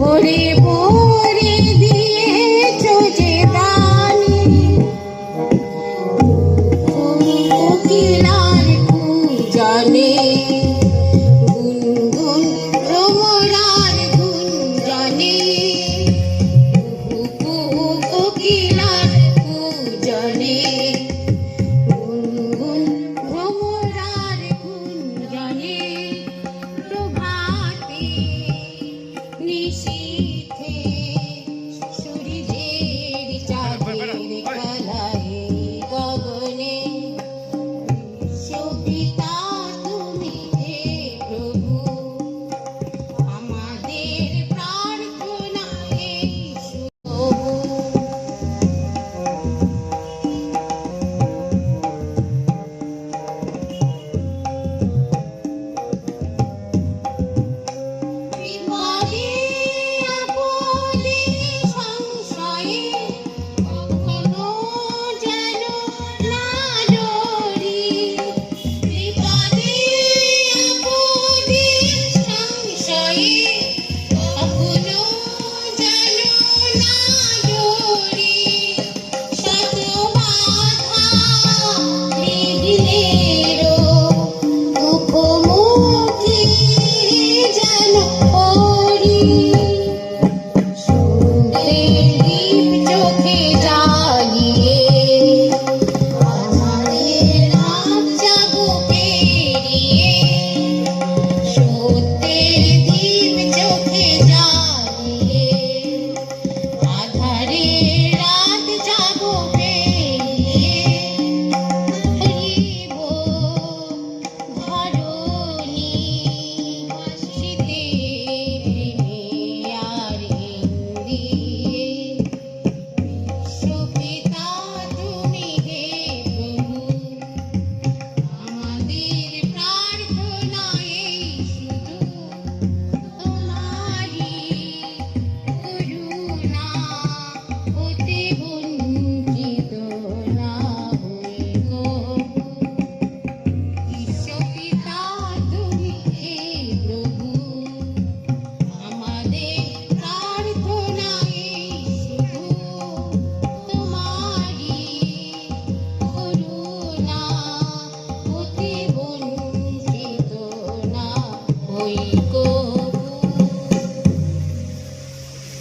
ভরে ভরে দিয়েছ যে দানি, কোকিলার কুঞ্জনে গুনগুন ভ্রমরার গুঞ্জনে, কোকিলার কুঞ্জনে গুনগুন ভ্রমরার গুঞ্জনে, প্রভাতে নিশীথে সূর্যের চাঁদের খেলায় গগনে, বিশ্বপিতা তুমি হে প্রভু, আমাদের প্রার্থনা এই শুনো। বিপদে আপদে সংশয়ে কখনো যেন না ডরি, বিপদে আপদে সংশয়ে কখনো যেন না ডরি, শত বাধা বিঘ্নেরও মুখোমুখি যেন পড়ি, সূর্যের দীপ চোখে জ্বালিয়ে আমাদের রাত জাগো পেরিয়ে, সত্যের দীপ চোখে জ্বালিয়ে আধারে রাত জাগো পেরিয়ে, হরিব ধরণী শীতের আর হিন্দিয়ে, বিশ্বপিতা তুমি হে প্রভু, আমাদের প্রার্থনা এই শুধু, তোমারি করুণা হতে বঞ্চিত না হই গো। বিশ্বপিতা তুমি হে প্রভু, আমাদের প্রার্থনা এই শুধু, তোমারি করুণা হতে বঞ্চিত না হই গো।